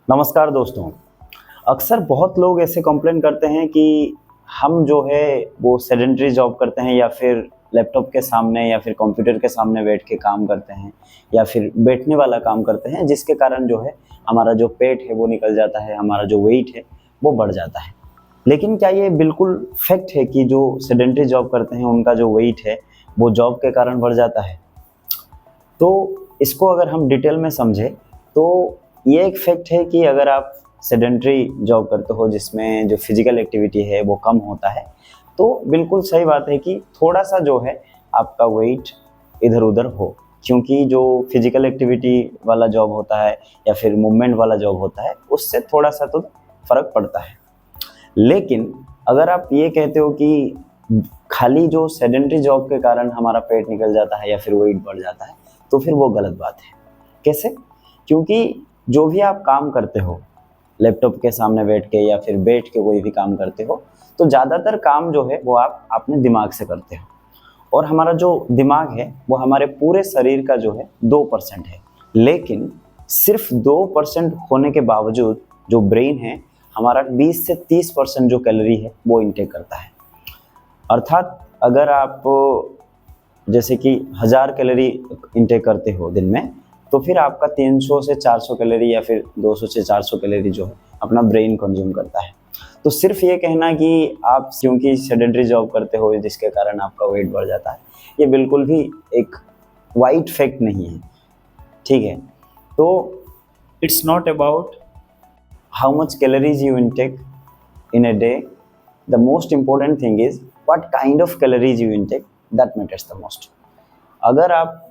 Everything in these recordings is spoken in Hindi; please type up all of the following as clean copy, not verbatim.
नमस्कार दोस्तों। अक्सर बहुत लोग ऐसे कंप्लेन करते हैं कि हम जो है वो सेडेंटरी जॉब करते हैं या फिर लैपटॉप के सामने या फिर कंप्यूटर के सामने बैठ के काम करते हैं या फिर बैठने वाला काम करते हैं, जिसके कारण जो है हमारा जो पेट है वो निकल जाता है, हमारा जो वेट है वो बढ़ जाता है। लेकिन क्या ये बिल्कुल फैक्ट है कि जो सेडेंटरी जॉब करते हैं उनका जो वेट है वो जॉब के कारण बढ़ जाता है? तो इसको अगर हम डिटेल में समझें तो ये एक फैक्ट है कि अगर आप सेडेंटरी जॉब करते हो जिसमें जो फिजिकल एक्टिविटी है वो कम होता है, तो बिल्कुल सही बात है कि थोड़ा सा जो है आपका वेट इधर उधर हो, क्योंकि जो फिजिकल एक्टिविटी वाला जॉब होता है या फिर मूवमेंट वाला जॉब होता है उससे थोड़ा सा तो फर्क पड़ता है। लेकिन अगर आप ये कहते हो कि खाली जो सेडेंटरी जॉब के कारण हमारा पेट निकल जाता है या फिर वेट बढ़ जाता है, तो फिर वो गलत बात है। कैसे? क्योंकि जो भी आप काम करते हो, लैपटॉप के सामने बैठ के या फिर बैठ के कोई भी काम करते हो, तो ज़्यादातर काम जो है वो आप अपने दिमाग से करते हो। और हमारा जो दिमाग है वो हमारे पूरे शरीर का जो है 2% है। लेकिन सिर्फ 2% होने के बावजूद जो ब्रेन है हमारा 20 से 30% जो कैलोरी है वो इनटेक करता है। अर्थात अगर आप जैसे कि 1000 कैलोरी इनटेक करते हो दिन में, तो फिर आपका 300 से 400 कैलोरी या फिर 200 से 400 कैलोरी जो है अपना ब्रेन कंज्यूम करता है। तो सिर्फ ये कहना कि आप क्योंकि सेडेंटरी जॉब करते हो जिसके कारण आपका वेट बढ़ जाता है, ये बिल्कुल भी एक वाइड फैक्ट नहीं है। ठीक है? तो it's not about how much calories you intake in a day. The most important thing is what kind of calories you intake, that matters the most. अगर आप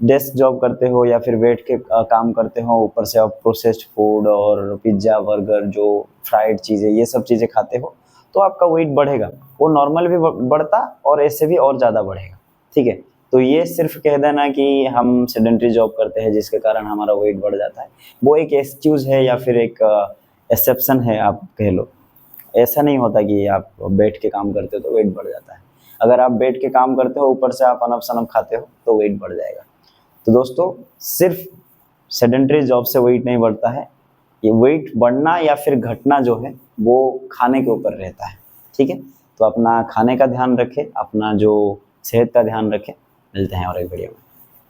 डेस्क जॉब करते हो या फिर बैठ के काम करते हो, ऊपर से आप प्रोसेस्ड फूड और पिज्ज़ा बर्गर जो फ्राइड चीज़ें ये सब चीज़ें खाते हो, तो आपका वेट बढ़ेगा। वो नॉर्मल भी बढ़ता और ऐसे भी और ज़्यादा बढ़ेगा। ठीक है? तो ये सिर्फ कह देना कि हम सेडेंटरी जॉब करते हैं जिसके कारण हमारा वेट बढ़ जाता है, वो एक एक्सक्यूज़ है या फिर एक एक्सेप्शन है, आप कह लो। ऐसा नहीं होता कि आप बैठ के काम करते हो तो वेट बढ़ जाता है। अगर आप बैठ के काम करते हो ऊपर से आप अनप शनप खाते हो तो वेट बढ़ जाएगा। तो दोस्तों, सिर्फ सेडेंटरी जॉब से वेट नहीं बढ़ता है। ये वेट बढ़ना या फिर घटना जो है वो खाने के ऊपर रहता है। ठीक है? तो अपना खाने का ध्यान रखें, अपना जो सेहत का ध्यान रखें। मिलते हैं और एक वीडियो में।